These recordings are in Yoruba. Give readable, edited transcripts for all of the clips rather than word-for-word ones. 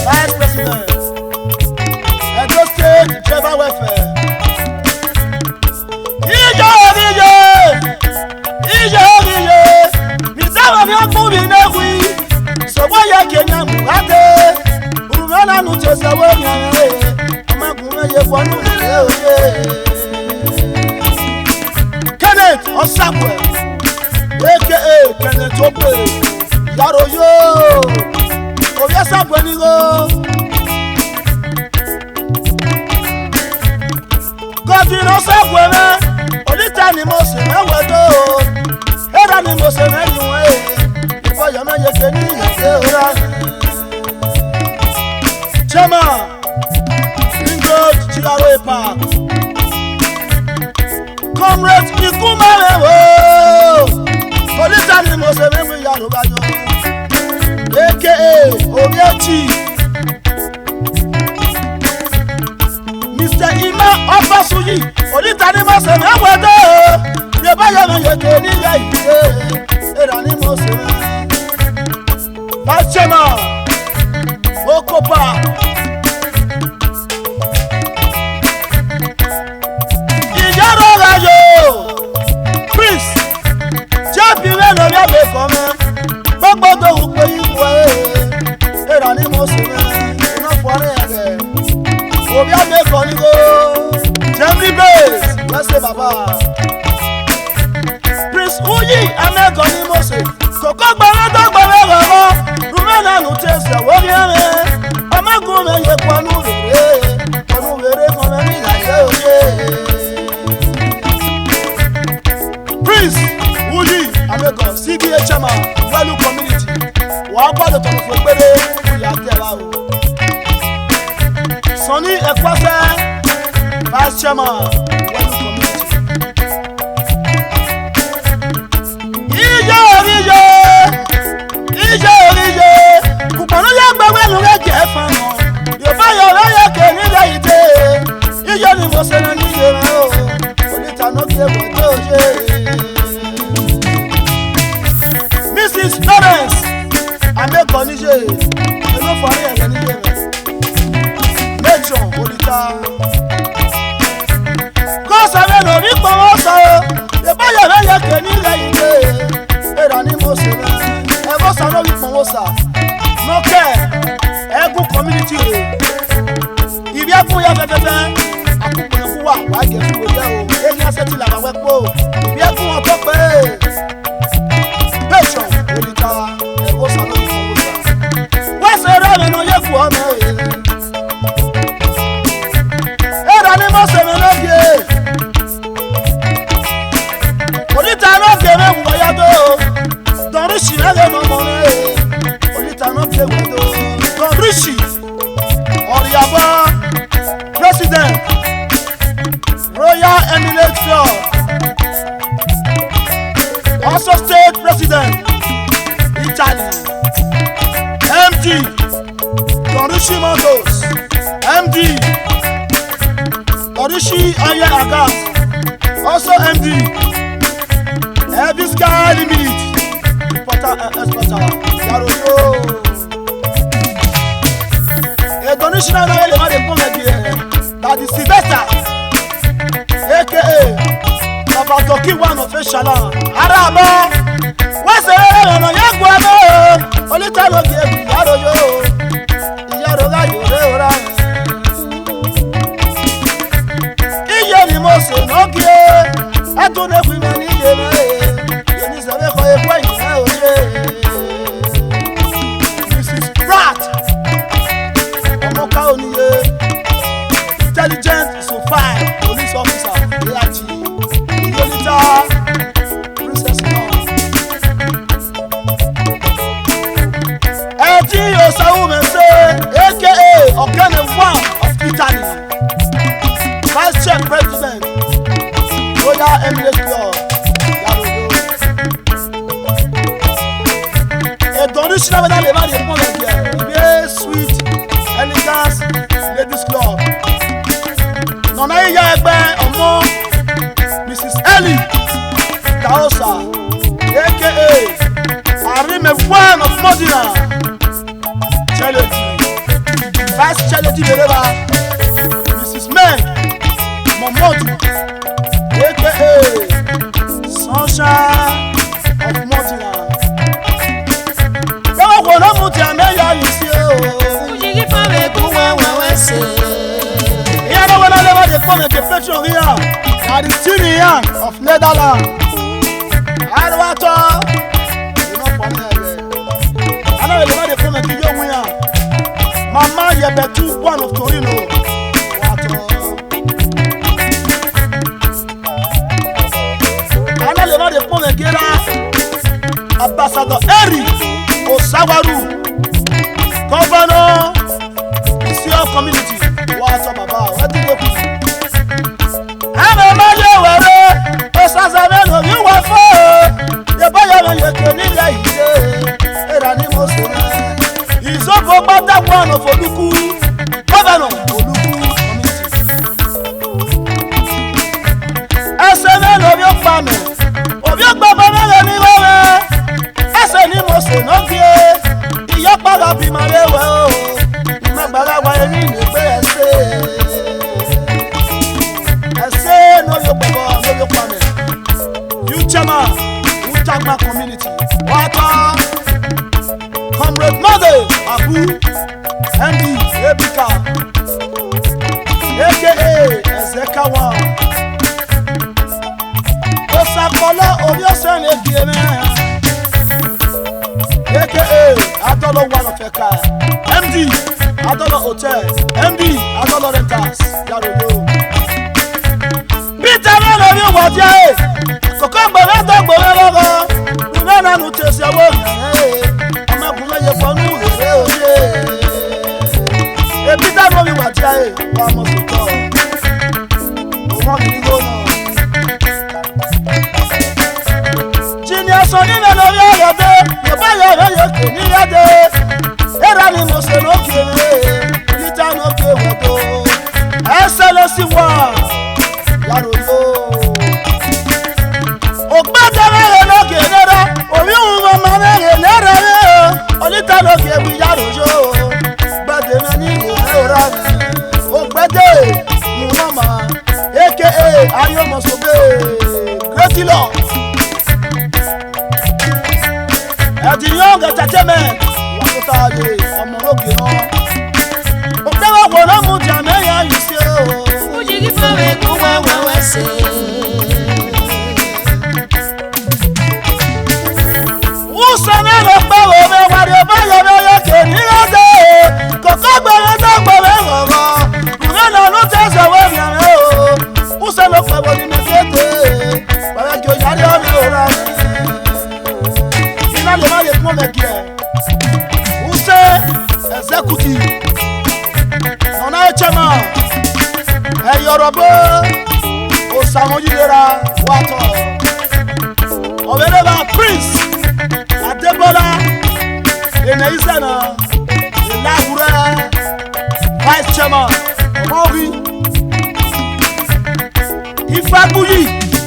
Vice President, Edo State Tribal Welfare. Misama mi akumi negwi, soboya Kenya muhate. Urumana nuche sawonya amakunle ye kwanu oye. Kenneth Osakwe, aka Kenneth Ope, yaro yo. Obia Sakwe ni go. Godwin Osakwe me, Olita ni mo se mewedo. Era ni mo se menywe. Ifo ya me yeke ni yeke ora. Chama Ingrid Chirawe Park. Comrade Ikumare wo. Olita ni mo se menywe ya robajo. AKA Obiachi. Mr. Ima Opasuyi. Olita ni mo se mewedo. Yeba me yeke ni yeke. Era ni mo se me. Bachema Okopa. Ijaro gayo. Prince. Japi we no ya be come. Gbogbo upe iwe. Era ni mo se me. Na fore age. Obi ame ko ni go. Jamri base. Let's say baba. Prince Uyi ame ko ni mo se. Koko gbara to gbara gogo. Rumena nu tese wo yere. Amagun me ye kwanu rere. Kwanu rere ko me ni laye oye. Prince Uyi ame ko CBA chairman Value community. Wa gba do to fo gbere ya te la o. Sonny Ekwase vice chairman Value community. no give what doje. Mrs. Lawrence, I make Onije. You know for real, Onije. Dr Olita. Cause I no be for us. The boy ya keni la ide. Era ni mo se na. E bo sa no be for us. No care. Egu community. Ibi akun ya bebebe. Akun ku wa ge fu o je o. Eni aseti la wa po. Ibi akun o to pe. Dr Olita. E bo sa no be for us. Wa se ra me no ye fu o na e. Era ni mo se me no bi. Olita no kere ngwa do. Don rishi na le mama ne. Olita no kere do. Don rishi. Oriaba President Royal Eminent Club. Also State President Italy. MD Don rishi Mondos. MD Don rishi Agbes. Also MD This guy limit. Reporter exporter. Yaroyo. A donation na le ma de pon again. That is Sylvester. AKA Baba Toki one of Eshala. Araba. Wa se no yagwa no. Olita lo ge Yaroyo. Yaroga yore ora. Iye ni mo se no ge. Atone fi me ni ge me. Mrs. Pratt, intelligent, so fine, police officer, Olita, Princess Mom. Eti Osawumese, AKA Okene One of Italy, Vice Chair President, Royal Eminent Club. Donation na le ma de pon again. Very sweet, elegance, ladies club. Nana iya egbe omo Mrs. Ellie Taosa, AKA Arime One of Modena. Charity, Vice Charity Bereba. Mrs. Meg Momodu, AKA Sunshine of Modena. The Syrian of Netherlands. Arwato. I know the phone to you. Mama Yebetu, one of Torino. I know the phone again. Ambassador Eri Osawaru. Governor, Monsieur Community. What's up, Baba? What do you do? I'm a man, you are a Sazaman of you are for the Bayan, you can like it. Animals. He's up about that one of Oluku. Governor, Oluku Community. As a man of your family, of your Baba, as animals, not here. Your father be my well. My brother, why you need to say no, your Baba, no, your family. You chairman, IdowuAgbesParliament community. Water, comrade mother, Abu, MD, Ebika, AKA Ezekawa. Osakola, Obiosen, AKA Adolo one of your car. MD Adolo Hotel. MD Adolo Rentals. Yaroyo. Peter no know you what ya. Koko gbere to gbere logo. Una na nu te se wo. Ama buma ye ponu ere oye. E Peter no you what ya. Wa mo so to. O mo ni go no. Genius on in no yo de. Era ni mo se no kere, Olita no ke wodo. Excellency wa, Yaroyo. Pretty Lord. The young entertainment. Wakutale, Omologi no. Otewa wona muja meya yisi o. Ujigi fawe kuwa wawese. Usana lo pawo me wari obayo me yake ni ade. Koko gbere to gbere gogo. Mwana no tese we mi ame o. Usana lo pawo ni me tete. Para que o yari o mi ora. Ina le ma le mo me kie. Use executive. Nona echema. E Yoruba. Osamojilera wato. Obereba Prince Adebola Eneisana Elagura Vice Chairman Omori Ifabuyi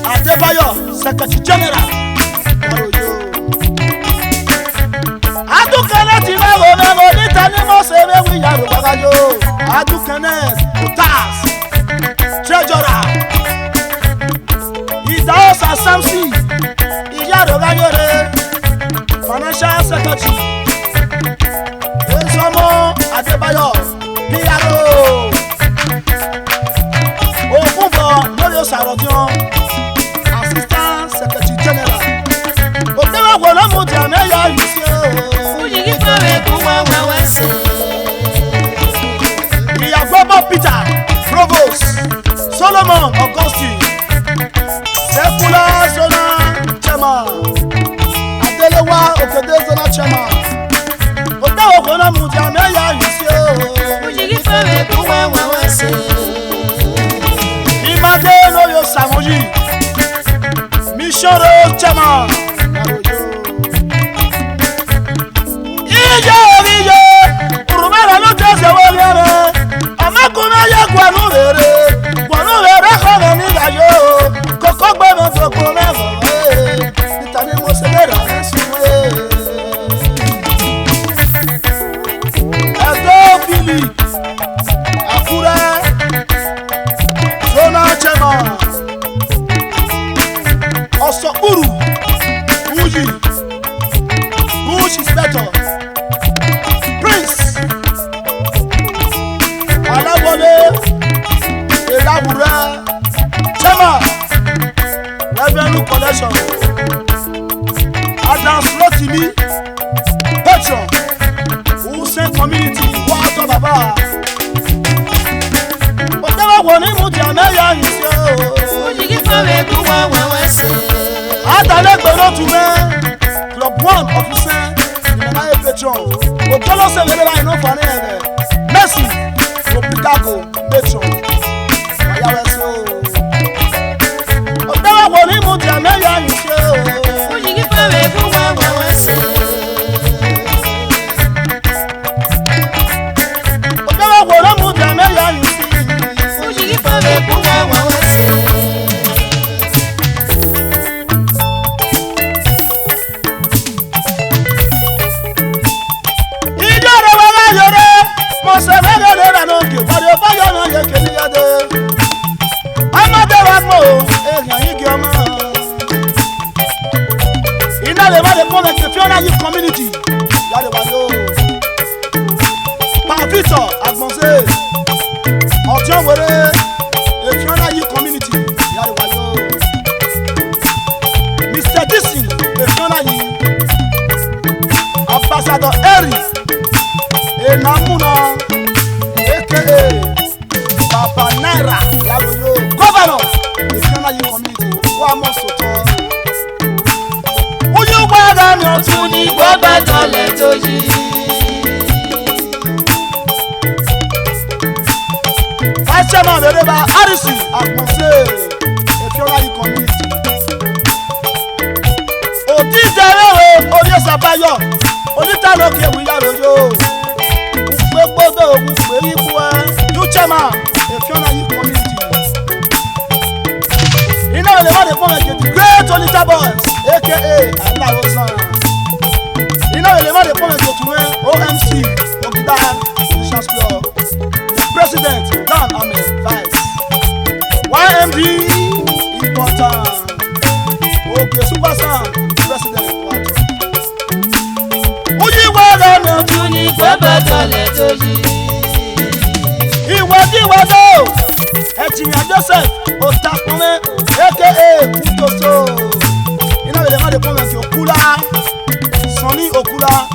Adebayo Secretary General Adukene Timago Memo Nitani Mosebe Wiyaru Bagajo Adukene Utas Treasurer Idowu Samsi Iyarobayore Financial Secretary Ezomo Adebayo Piaro Ofunbo Lori Osarodion Assistant Secretary General Otewa Wona Muja Meya Yusio Ujigi fawe kuwa wawese. Iyafobo Peter Provost Solomon Augustine Sekula Zona Chairman Adelewa Okede Zona Chairman Otewa Wona Muja Meya Yusio Ujigi fawe kuwa wawese. Imade Loyo Samoji Mission Road Chairman Iyo Urumara no tese woriere Amakuna ye Gwanu rere Kone ni gayo Koko gbeme foko mevo Itani mo sebera nesuwe Edo Billy Akure Zona Chairman Oso Uru Uji Bush Inspector Prince Alabole Elabura Chairman Revenue Collection Adams Rotimi Patron Usen Community Wato Baba Otewa Woni Muja Meya Yisio Ujigi fawe kuwa wawese. Adalegbero Tume Club 1 Officer Inamaye Patron Okolo Severela Ino Fanele Messi Opitago Patron Ayaweso Otewa Woni Muja Meya Yisio Ujigi fawe kuwa wawese. Otewa Woni Muja Meya Yisio Ujigi fawe kuwa wawese. Ijoro wala yore Mosebele le ranoke Wari obayo na yeke ni yade Amade wakmo Eyan yigi ọmọ Ina le wale pome ke Fiona Youth Community Yade wayo Pavito Agbonse Ọ̀tíọ́ were Fiona Youth Community Yade wayo Mr. Dixon Fiona Youth Ambassador Eri Enamuna aka Papa Naira Yaroyo Governor Fiona Youth Community Wamo Soto Uyu gbada ni ọtún ní Gbọ́gbà tọ́lẹ̀ tó yí. Vice Chairman Bereba Arisi Agbonse Fiona Youth Community Odidere Oriesabayo Onitaloke Ewiyaroyo Ufpe Gbodo Ufpe Ikwe Youth Chairman Fiona Youth Community Ina le wa de fún ẹ̀jẹ̀ the great Olita boys aka Alawosan Ina le wa de fún ẹ̀jẹ̀ tuwe OMC Ogida Nations Club President Dan Ahmed Vice YMD important Okay, super sound president. Uji waga me Tuni kweba tole toji. Iwe di wado. Etinya Joseph Otakunme aka Kutoso. Ina le ma de comment ki Okula. Sonny Okula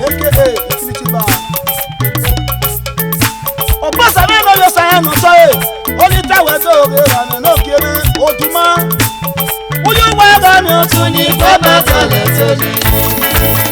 aka Infinity Bar. Oba sabe no yo sa no so e. Olita wedo re ra no kire Oduma. Uji waga me Tuni kweba tole toji.